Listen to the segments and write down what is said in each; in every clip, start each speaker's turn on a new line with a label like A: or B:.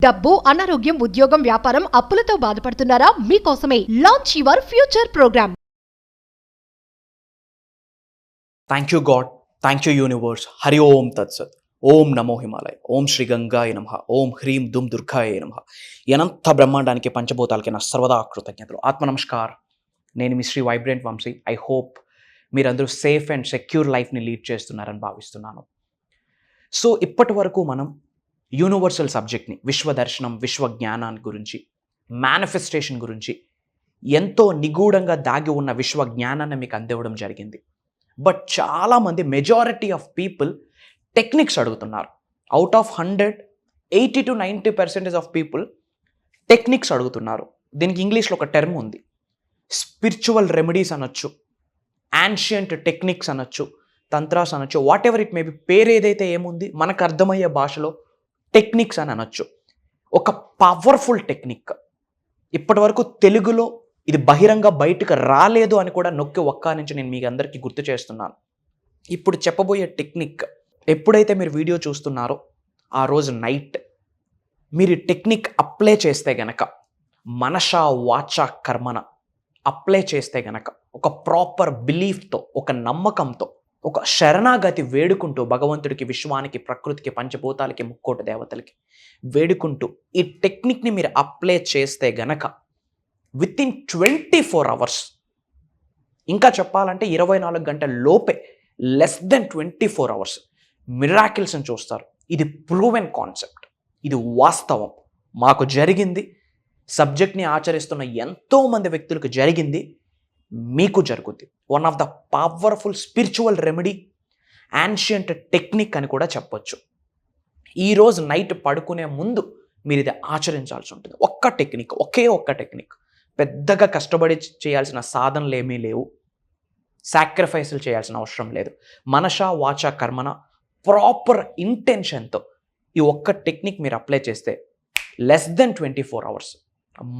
A: డబ్బు, అనారోగ్యం, ఉద్యోగం, వ్యాపారం, అప్పులతో బాధపడుతున్నారా? మీకోసమే launch your future programme.
B: Thank you God, thank you universe. Hari ఓం తత్సత్. ఓం నమో హిమాలయ. ఓం శ్రీ గంగాయ నమః. ఓం హ్రీం దుమ్ దుర్గాయ నమః. అనంత బ్రహ్మాండానికి పంచభూతాలకి నా సర్వదా కృతజ్ఞతలు. ఆత్మ నమస్కార్. నేను మీ Shri vibrant Vamshi. I hope మీరందరూ సేఫ్ అండ్ సెక్యూర్ లైఫ్ని లీడ్ చేస్తున్నారని భావిస్తున్నాను. సో ఇప్పటి వరకు మనం యూనివర్సల్ సబ్జెక్ట్ని, విశ్వదర్శనం, విశ్వజ్ఞానాన్ని గురించి, మేనిఫెస్టేషన్ గురించి, ఎంతో నిగూఢంగా దాగి ఉన్న విశ్వజ్ఞానాన్ని మీకు అందివ్వడం జరిగింది. బట్ చాలామంది, మెజారిటీ ఆఫ్ పీపుల్ టెక్నిక్స్ అడుగుతున్నారు. Out of 100, 80 to 90% of people techniques అడుగుతున్నారు. దీనికి ఇంగ్లీష్లో ఒక టర్మ్ ఉంది, స్పిరిచువల్ రెమెడీస్ అనొచ్చు, యాన్షియంట్ టెక్నిక్స్ అనొచ్చు, తంత్రాస్ అనొచ్చు, what ever it may be. పేరు ఏదైతే ఏముంది, మనకు అర్థమయ్యే భాషలో టెక్నిక్స్ అని అనొచ్చు. ఒక పవర్ఫుల్ టెక్నిక్. ఇప్పటి వరకు తెలుగులో ఇది బహిరంగ బయటకు రాలేదు అని కూడా నొక్కి ఒక్క నుంచి నేను మీకు అందరికీ గుర్తు చేస్తున్నాను. ఇప్పుడు చెప్పబోయే టెక్నిక్ ఎప్పుడైతే మీరు వీడియో చూస్తున్నారో ఆ రోజు నైట్ మీరు ఈ టెక్నిక్ అప్లై చేస్తే గనక, మనష వాచ కర్మన అప్లై చేస్తే గనక, ఒక ప్రాపర్ బిలీఫ్తో, ఒక నమ్మకంతో, ఒక శరణాగతి వేడుకుంటూ, భగవంతుడికి, విశ్వానికి, ప్రకృతికి, పంచభూతాలకి, ముక్కోటి దేవతలకి వేడుకుంటూ ఈ టెక్నిక్ని మీరు అప్లై చేస్తే గనక విత్ ఇన్ 24 hours, ఇంకా చెప్పాలంటే 24 గంటల లోపే, లెస్ దెన్ 24 hours మిరాకిల్స్ని చూస్తారు. ఇది ప్రూవెన్ కాన్సెప్ట్, ఇది వాస్తవం, మాకు జరిగింది. సబ్జెక్ట్ని ఆచరిస్తున్న ఎంతోమంది వ్యక్తులకు జరిగింది, మీకు జరుగుద్ది. One of the powerful spiritual remedy, ancient technique అని కూడా చెప్పొచ్చు. ఈరోజు నైట్ పడుకునే ముందు మీరు ఇది ఆచరించాల్సి ఉంటుంది. ఒక్క టెక్నిక్, ఒకే ఒక్క టెక్నిక్. పెద్దగా కష్టపడి చేయాల్సిన సాధనలు ఏమీ లేవు, సాక్రిఫైస్లు చేయాల్సిన అవసరం లేదు. మనష వాచ కర్మన ప్రాపర్ ఇంటెన్షన్తో ఈ ఒక్క టెక్నిక్ మీరు అప్లై చేస్తే లెస్ దెన్ 24 hours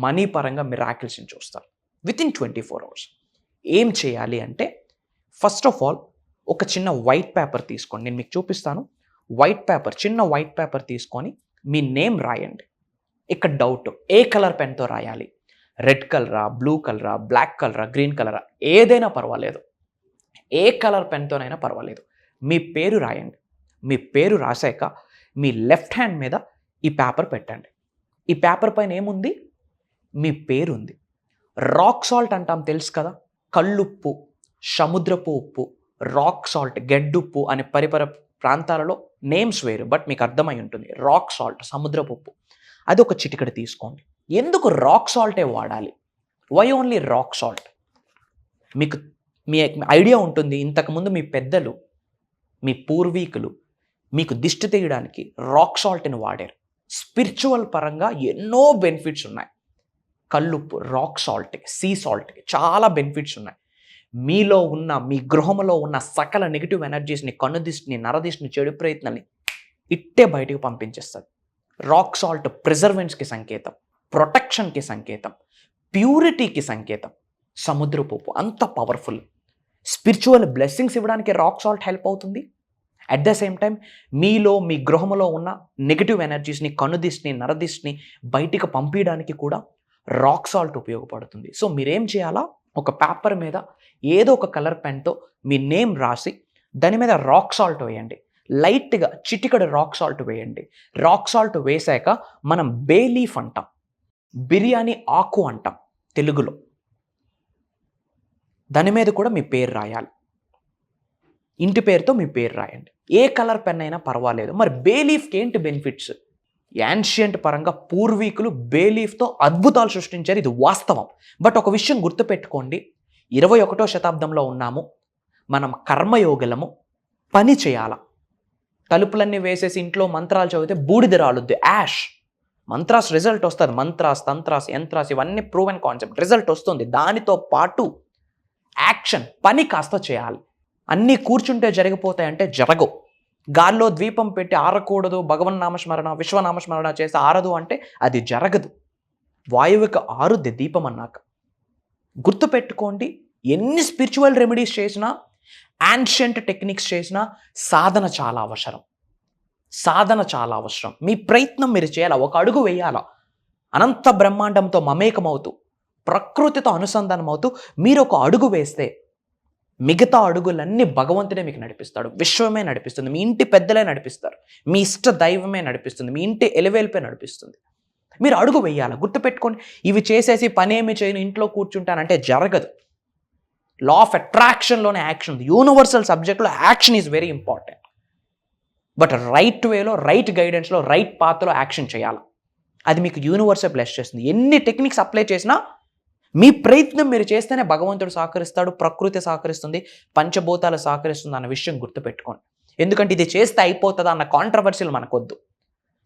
B: మనీ పరంగా మిరాకిల్స్ని చూస్తారు. విత్ ఇన్ 24 hours ఏం చేయాలి అంటే, ఫస్ట్ ఆఫ్ ఆల్ ఒక చిన్న వైట్ పేపర్ తీసుకోండి. నేను మీకు చూపిస్తాను. వైట్ పేపర్, చిన్న వైట్ పేపర్ తీసుకొని మీ నేమ్ రాయండి. ఇక్కడ డౌట్, ఏ కలర్ పెన్తో రాయాలి? రెడ్ కలరా, బ్లూ కలరా, బ్లాక్ కలరా, గ్రీన్ కలరా, ఏదైనా పర్వాలేదు, ఏ కలర్ పెన్తోనైనా పర్వాలేదు. మీ పేరు రాయండి. మీ పేరు రాశాక మీ లెఫ్ట్ హ్యాండ్ మీద ఈ పేపర్ పెట్టండి. ఈ పేపర్ పైన ఏముంది? మీ పేరు ఉంది. రాక్ సాల్ట్ అంటాం, తెలుసు కదా, కల్లుప్పు, సముద్రపు ఉప్పు, రాక్ సాల్ట్, గెడ్డుప్పు అనే పరిపర ప్రాంతాలలో నేమ్స్ వేరు, బట్ మీకు అర్థమై ఉంటుంది. రాక్ సాల్ట్, సముద్రపు ఉప్పు, అది ఒక చిటికెడు తీసుకోండి. ఎందుకు రాక్ సాల్టే వాడాలి? Why only rock salt? మీకు మీ ఐడియా ఉంటుంది. ఇంతకుముందు మీ పెద్దలు, మీ పూర్వీకులు మీకు దిష్టి తీయడానికి రాక్ సాల్ట్ని వాడారు. స్పిరిచువల్ పరంగా ఎన్నో బెనిఫిట్స్ ఉన్నాయి. కల్లుప్పు, రాక్ సాల్ట్కి, సీ సాల్ట్కి చాలా బెనిఫిట్స్ ఉన్నాయి. మీలో ఉన్న, మీ గృహంలో ఉన్న సకల నెగిటివ్ ఎనర్జీస్ని, కన్నుదిష్టిని, నరదిష్టిని, చెడు ప్రయత్నాన్ని ఇట్టే బయటకు పంపించేస్తుంది. రాక్ సాల్ట్ ప్రిజర్వెన్స్కి సంకేతం, ప్రొటెక్షన్కి సంకేతం, ప్యూరిటీకి సంకేతం. సముద్రపు ఉప్పు అంత పవర్ఫుల్. స్పిరిచువల్ బ్లెస్సింగ్స్ ఇవ్వడానికి రాక్ సాల్ట్ హెల్ప్ అవుతుంది. అట్ ద సేమ్ టైం మీలో, మీ గృహంలో ఉన్న నెగిటివ్ ఎనర్జీస్ని, కన్నుదిష్టిని, నరదిష్టిని బయటికి పంపించడానికి కూడా రాక్ సాల్ట్ ఉపయోగపడుతుంది. సో మీరేం చేయాలా, ఒక పేపర్ మీద ఏదో ఒక కలర్ పెన్తో మీ నేమ్ రాసి దాని మీద రాక్ సాల్ట్ వేయండి. లైట్గా చిటికడ రాక్ సాల్ట్ వేయండి. రాక్ సాల్ట్ వేసాక మనం బే లీఫ్ అంటాం, బిర్యానీ ఆకు అంటాం తెలుగులో, దాని మీద కూడా మీ పేరు రాయాలి. ఇంటి పేరుతో మీ పేరు రాయండి. ఏ కలర్ పెన్ అయినా పర్వాలేదు. మరి బే లీఫ్కి ఏంటి బెనిఫిట్స్? యాన్షియంట్ పరంగా పూర్వీకులు బే లీఫ్తో అద్భుతాలు సృష్టించారు, ఇది వాస్తవం. బట్ ఒక విషయం గుర్తుపెట్టుకోండి, 21వ శతాబ్దంలో ఉన్నాము, మనం కర్మయోగులము, పని చేయాల. తలుపులన్నీ వేసేసి ఇంట్లో మంత్రాలు చదివితే బూడిద రాలుద్ది, యాష్. మంత్రాస్ రిజల్ట్ వస్తుంది. మంత్రాస్, తంత్రాస్, యంత్రాస్ ఇవన్నీ ప్రూవెన్ కాన్సెప్ట్, రిజల్ట్ వస్తుంది. దానితో పాటు యాక్షన్, పని కాస్త చేయాలి. అన్నీ కూర్చుంటే జరిగిపోతాయంటే జరగవు. గాల్లో ద్వీపం పెట్టి ఆరకూడదు, భగవన్నామస్మరణ, విశ్వనామస్మరణ చేస్తే ఆరదు అంటే అది జరగదు. వాయువుకి ఆరుద్ది దీపం అన్నాక. గుర్తుపెట్టుకోండి, ఎన్ని స్పిరిచువల్ రెమెడీస్ చేసినా, యాన్షియంట్ టెక్నిక్స్ చేసినా సాధన చాలా అవసరం. సాధన చాలా అవసరం. మీ ప్రయత్నం మీరు చేయాలా, ఒక అడుగు వేయాలా. అనంత బ్రహ్మాండంతో మమేకమవుతూ ప్రకృతితో అనుసంధానం అవుతూ మీరు ఒక అడుగు వేస్తే మిగతా అడుగులన్నీ భగవంతుడే మీకు నడిపిస్తాడు, విశ్వమే నడిపిస్తుంది, మీ ఇంటి పెద్దలే నడిపిస్తారు, మీ ఇష్ట దైవమే నడిపిస్తుంది, మీ ఇంటి ఎలివేల్పే నడిపిస్తుంది. మీరు అడుగు వేయాలి. గుర్తుపెట్టుకోండి, ఇవి చేసేసి పనేమి చేయను ఇంట్లో కూర్చుంటానంటే జరగదు. లా ఆఫ్ అట్రాక్షన్లోనే యాక్షన్ ఉంది. యూనివర్సల్ సబ్జెక్ట్లో action is very important. But right వేలో, రైట్ గైడెన్స్లో, రైట్ పాత్లో యాక్షన్ చేయాలి. అది మీకు యూనివర్సే బ్లెస్ చేస్తుంది. ఎన్ని టెక్నిక్స్ అప్లై చేసినా మీ ప్రయత్నం మీరు చేస్తేనే భగవంతుడు సహకరిస్తాడు, ప్రకృతి సహకరిస్తుంది, పంచభూతాలు సహకరిస్తుంది అన్న విషయం గుర్తుపెట్టుకోండి. ఎందుకంటే ఇది చేస్తే అయిపోతుందా అన్న కాంట్రవర్సీలు మనకొద్దు.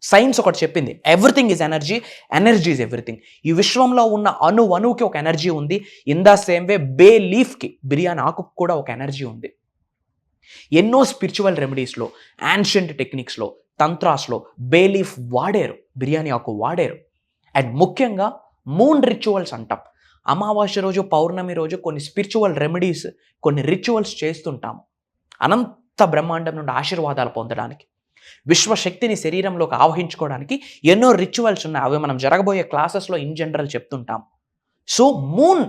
B: సైన్స్ ఒకటి చెప్పింది, everything is energy, energy is everything. ఈ విశ్వంలో ఉన్న అణువుకి ఒక ఎనర్జీ ఉంది. ఇన్ ద సేమ్ వే బే లీఫ్కి, బిర్యానీ ఆకుకు కూడా ఒక ఎనర్జీ ఉంది. ఎన్నో స్పిరిచువల్ రెమెడీస్లో, యాన్షియంట్ టెక్నిక్స్లో, తంత్రాస్లో బే లీఫ్ వాడారు, బిర్యానీ ఆకు వాడారు. అండ్ ముఖ్యంగా మూన్ రిచువల్స్ అంటాం. అమావాస్య రోజు, పౌర్ణమి రోజు కొన్ని స్పిరిచువల్ రెమెడీస్, కొన్ని రిచువల్స్ చేస్తుంటాము అనంత బ్రహ్మాండం నుండి ఆశీర్వాదాలు పొందడానికి, విశ్వశక్తిని శరీరంలోకి ఆవహించుకోవడానికి ఎన్నో రిచువల్స్ ఉన్నాయి. అవి మనం జరగబోయే క్లాసెస్లో ఇన్ జనరల్ చెప్తుంటాం. సో మూన్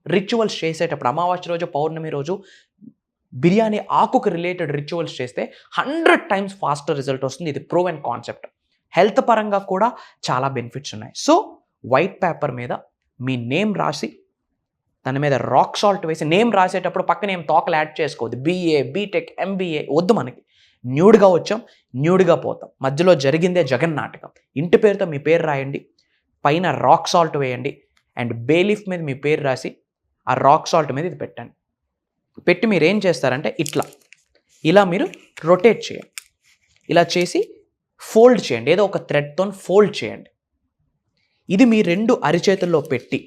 B: రిచువల్స్ చేసేటప్పుడు అమావాస్య రోజు, పౌర్ణమి రోజు బిర్యానీ ఆకుకు రిలేటెడ్ రిచువల్స్ చేస్తే 100 times ఫాస్టర్ రిజల్ట్ వస్తుంది. ఇది ప్రూవెన్ కాన్సెప్ట్. హెల్త్ పరంగా కూడా చాలా బెనిఫిట్స్ ఉన్నాయి. సో వైట్ పేపర్ మీద మీ నేమ్ రాసి, దాని మీద రాక్ సాల్ట్ వేసి, నేమ్ రాసేటప్పుడు పక్కన ఏం తోకలు యాడ్ చేసుకోవద్దు. BA, BTech, MBA వద్దు. మనకి న్యూడ్గా వచ్చాం, న్యూడ్గా పోతాం. మధ్యలో జరిగిందే జగన్నాటకం. ఇంటి పేరుతో మీ పేరు రాయండి, పైన రాక్ సాల్ట్ వేయండి, అండ్ బేలీఫ్ మీద మీ పేరు రాసి ఆ రాక్ సాల్ట్ మీద ఇది పెట్టండి. పెట్టి మీరు ఏం చేస్తారంటే ఇలా మీరు రొటేట్ చేయండి. ఇలా చేసి ఫోల్డ్ చేయండి, ఏదో ఒక థ్రెడ్తో ఫోల్డ్ చేయండి. ఇది మీ 2 అరిచేతుల్లో పెట్టి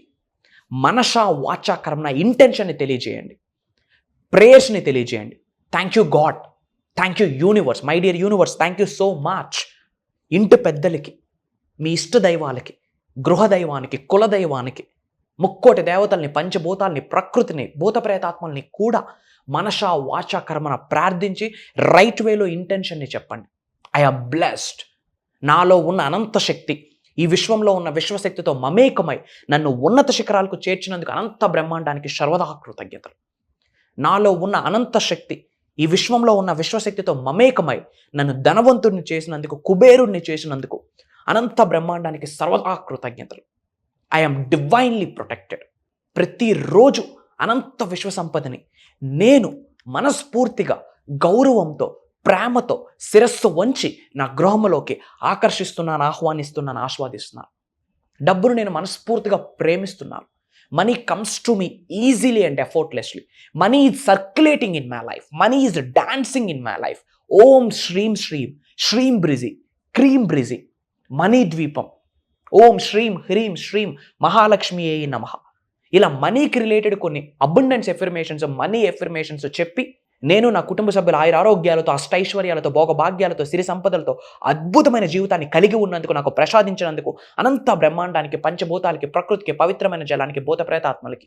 B: మనస వాచ కర్మణ ఇంటెన్షన్ని తెలియజేయండి, ప్రేయర్స్ని తెలియజేయండి. Thank you God, thank you universe, my dear universe, thank you so much. ఇంటి పెద్దలకి, మీ ఇష్ట దైవాలకి, గృహదైవానికి, కులదైవానికి, ముక్కోటి దేవతల్ని, పంచభూతాల్ని, ప్రకృతిని, భూతప్రేతాత్మల్ని కూడా మనస వాచ కర్మణ ప్రార్థించి రైట్ వేలో ఇంటెన్షన్ని చెప్పండి. I am blessed. నాలో ఉన్న అనంత శక్తి ఈ విశ్వంలో ఉన్న విశ్వశక్తితో మమేకమై నన్ను ఉన్నత శిఖరాలకు చేర్చినందుకు అనంత బ్రహ్మాండానికి సర్వదా కృతజ్ఞతలు. నాలో ఉన్న అనంత శక్తి ఈ విశ్వంలో ఉన్న విశ్వశక్తితో మమేకమై నన్ను ధనవంతుడిని చేసినందుకు, కుబేరుణ్ణి చేసినందుకు అనంత బ్రహ్మాండానికి సర్వదా కృతజ్ఞతలు. I'm divinely protected. ప్రతిరోజు అనంత విశ్వసంపదని నేను మనస్ఫూర్తిగా, గౌరవంతో, ప్రేమతో శిరస్సు వంచి నా గృహంలోకి ఆకర్షిస్తున్నాను, ఆహ్వానిస్తున్నాను, ఆస్వాదిస్తున్నాను. డబ్బును నేను మనస్ఫూర్తిగా ప్రేమిస్తున్నాను. Money comes to me easily and effortlessly. Money is circulating in my life. Money is dancing in my life. ఓం శ్రీం శ్రీం, శ్రీం బ్రిజి, క్రీం బ్రిజి, మనీ ద్వీపం. ఓం శ్రీం హ్రీం శ్రీం మహాలక్ష్మి ఏ నమః. ఇలా మనీకి రిలేటెడ్ కొన్ని అబండెన్స్ ఎఫర్మేషన్స్, మనీ ఎఫర్మేషన్స్ చెప్పి నేను నా కుటుంబ సభ్యుల ఆయుర ఆరోగ్యాలతో, అష్టైశ్వర్యాలతో, భోగభాగ్యాలతో, సిరి సంపదలతో అద్భుతమైన జీవితాన్ని కలిగి ఉన్నందుకు, నాకు ప్రసాదించినందుకు అనంత బ్రహ్మాండానికి, పంచభూతాలకి, ప్రకృతికి, పవిత్రమైన జలానికి, భూత ప్రేతాత్మలకి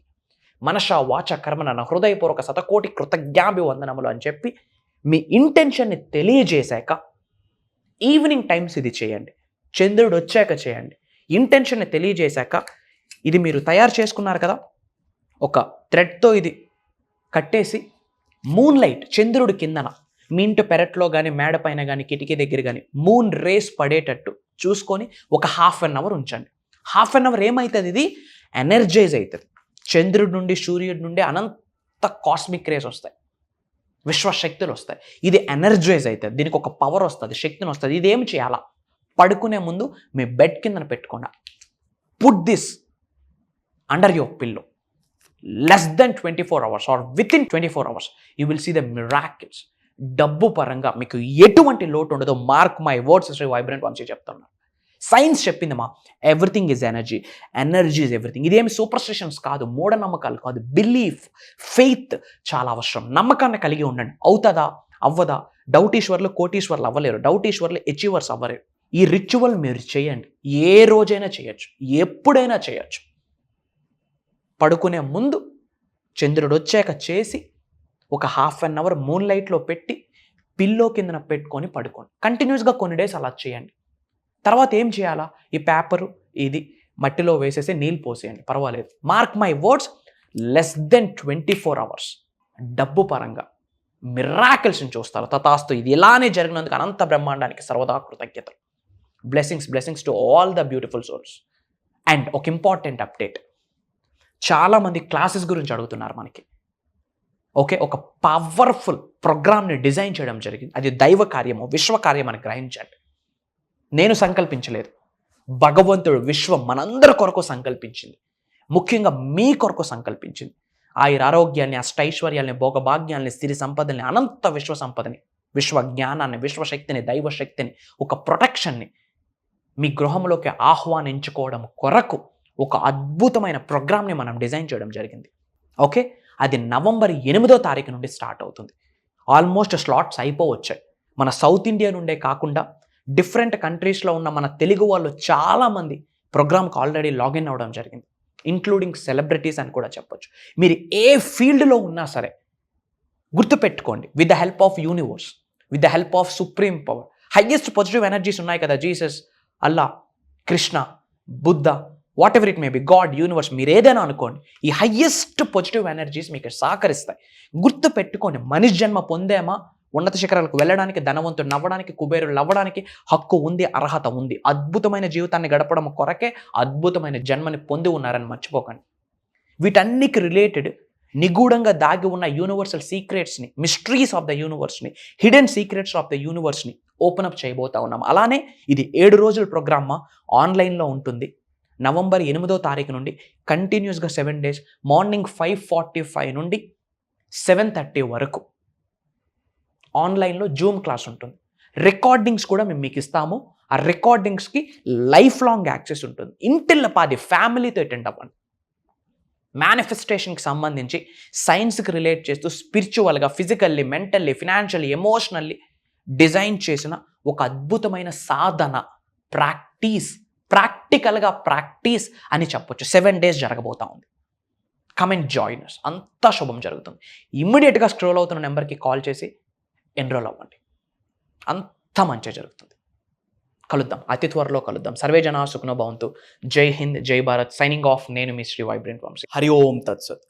B: మనస వాచ కర్మన నా హృదయపూర్వక శతకోటి కృతజ్ఞాభివందనములు అని చెప్పి మీ ఇంటెన్షన్ని తెలియజేశాక ఈవినింగ్ టైమ్స్ ఇది చేయండి. చంద్రుడు వచ్చాక చేయండి. ఇంటెన్షన్ని తెలియజేశాక ఇది మీరు తయారు చేసుకున్నారు కదా, ఒక థ్రెడ్తో ఇది కట్టేసి మూన్ లైట్, చంద్రుడి కిందన మీ ఇంటి పెరట్లో కానీ, మేడ పైన కానీ, కిటికీ దగ్గర కానీ మూన్ రేస్ పడేటట్టు చూసుకొని ఒక 1/2 hour ఉంచండి. 1/2 hour ఏమవుతుంది, ఇది ఎనర్జైజ్ అవుతుంది. చంద్రుడి నుండి, సూర్యుడి నుండి అనంత కాస్మిక్ రేస్ వస్తాయి, విశ్వశక్తులు వస్తాయి. ఇది ఎనర్జైజ్ అవుతుంది. దీనికి ఒక పవర్ వస్తుంది, శక్తిని వస్తుంది. ఇదేం చేయాలా, పడుకునే ముందు మీ బెడ్ కిందన పెట్టుకోండి. Put this under your pillow. less than 24 hours or within 24 hours you will see the miracles. డబ్బు పరంగా మీకు ఎటువంటి లోటు ఉండదు. Mark my words, Shri vibrant Vamshi చెప్తున్నారు. సైన్స్ చెప్పింది మా, everything is energy, energy is everything. ఇదేమి సూపర్స్టిషన్స్ కాదు, మూఢనమ్మకాలు కాదు. బిలీఫ్, ఫెయిత్ చాలా అవసరం. నమ్మకాన్ని కలిగి ఉండండి. అవుతుందా, అవ్వదా? డౌటీశ్వర్లు కోటీశ్వర్లు అవ్వలేరు, డౌటీశ్వర్లు అచీవర్స్ అవ్వలేరు. ఈ రిచువల్ మీరు చేయండి. ఏ రోజైనా చేయొచ్చు, ఎప్పుడైనా చేయొచ్చు. పడుకునే ముందు, చంద్రుడు వచ్చాక చేసి ఒక 1/2 hour మూన్ లైట్లో పెట్టి పిల్లో కిందన పెట్టుకొని పడుకోండి. కంటిన్యూస్గా కొన్ని డేస్ అలా చేయండి. తర్వాత ఏం చేయాలా, ఈ పేపరు ఇది మట్టిలో వేసేసి నీళ్ళు పోసేయండి, పర్వాలేదు. Mark my words, less than 24 hours డబ్బు పరంగా మిరాకిల్స్ని చూస్తారు. తథాస్తు. ఇది ఇలానే జరిగినందుకు అనంత బ్రహ్మాండానికి సర్వదా కృతజ్ఞతలు. Blessings to all the beautiful souls. And ఒక ఇంపార్టెంట్ అప్డేట్, చాలామంది క్లాసెస్ గురించి అడుగుతున్నారు మనకి. ఓకే, ఒక పవర్ఫుల్ ప్రోగ్రామ్ని డిజైన్ చేయడం జరిగింది. అది దైవ కార్యము, విశ్వ కార్యం అని గ్రహించండి. నేను సంకల్పించలేదు, భగవంతుడు విశ్వం మనందరి కొరకు సంకల్పించింది. ముఖ్యంగా మీ కొరకు సంకల్పించింది. ఆరోగ్యాన్ని, అష్టైశ్వర్యాల్ని, భోగభాగ్యాల్ని, సిరి సంపదల్ని, అనంత విశ్వ సంపదని, విశ్వ జ్ఞానాన్ని, విశ్వశక్తిని, దైవశక్తిని, ఒక ప్రొటెక్షన్ని మీ గృహంలోకి ఆహ్వానించుకోవడం కొరకు ఒక అద్భుతమైన ప్రోగ్రామ్ని మనం డిజైన్ చేయడం జరిగింది. ఓకే, అది November 8 నుండి స్టార్ట్ అవుతుంది. ఆల్మోస్ట్ స్లాట్స్ అయిపోవచ్చాయి. మన సౌత్ ఇండియా నుండే కాకుండా డిఫరెంట్ కంట్రీస్లో ఉన్న మన తెలుగు వాళ్ళు చాలామంది ప్రోగ్రామ్కి ఆల్రెడీ లాగిన్ అవ్వడం జరిగింది, ఇంక్లూడింగ్ సెలబ్రిటీస్ అని కూడా చెప్పొచ్చు. మీరు ఏ ఫీల్డ్లో ఉన్నా సరే గుర్తుపెట్టుకోండి, with the help of universe, with the help of supreme power, highest positive energies ఉన్నాయి కదా, Jesus, Allah, Krishna, Buddha, what ever it may be, God, universe, మీరు ఏదైనా అనుకోండి, ఈ హైయెస్ట్ పాజిటివ్ ఎనర్జీస్ మీకు సహకరిస్తాయి. గుర్తుపెట్టుకోండి, మనిషి జన్మ పొందేమా, ఉన్నత శిఖరాలకు వెళ్ళడానికి, ధనవంతుడు నవ్వడానికి, కుబేరులు అవ్వడానికి హక్కు ఉంది, అర్హత ఉంది. అద్భుతమైన జీవితాన్ని గడపడం కొరకే అద్భుతమైన జన్మని పొంది ఉన్నారని మర్చిపోకండి. వీటన్నికి రిలేటెడ్ నిగూఢంగా దాగి ఉన్న యూనివర్సల్ సీక్రెట్స్ని, మిస్టరీస్ ఆఫ్ ద యూనివర్స్ని, హిడెన్ సీక్రెట్స్ ఆఫ్ ద యూనివర్స్ని ఓపెన్ అప్ చేయబోతా ఉన్నాం. అలానే ఇది 7 రోజుల ప్రోగ్రామ్ ఆన్లైన్లో ఉంటుంది. November 8 నుండి కంటిన్యూస్గా 7 days, మార్నింగ్ 5:45 నుండి 7:30 వరకు ఆన్లైన్లో జూమ్ క్లాస్ ఉంటుంది. రికార్డింగ్స్ కూడా మేము మీకు ఇస్తాము. ఆ రికార్డింగ్స్కి లైఫ్ లాంగ్ యాక్సెస్ ఉంటుంది. ఇంటిల్లపాది ఫ్యామిలీతో అటెండ్ అవ్వండి. మేనిఫెస్టేషన్కి సంబంధించి సైన్స్కి రిలేట్ చేస్తూ స్పిరిచువల్గా, physically, mentally, financially, emotionally design చేసిన ఒక అద్భుతమైన సాధన, ప్రాక్టికల్గా ప్రాక్టీస్ అని చెప్పొచ్చు. 7 days జరగబోతా ఉంది. Come and join us. అంతా శుభం జరుగుతుంది. ఇమ్మీడియట్గా స్క్రోల్ అవుతున్న నెంబర్కి కాల్ చేసి ఎన్రోల్ అవ్వండి. అంత మంచిగా జరుగుతుంది. కలుద్దాం, అతి త్వరలో కలుద్దాం. సర్వే జనా సుఖనో భవంతు. జై హింద్, జై భారత్. Signing off. నేను మీ శ్రీ వైబ్రెంట్ వంశీ. హరి ఓం తత్సత్.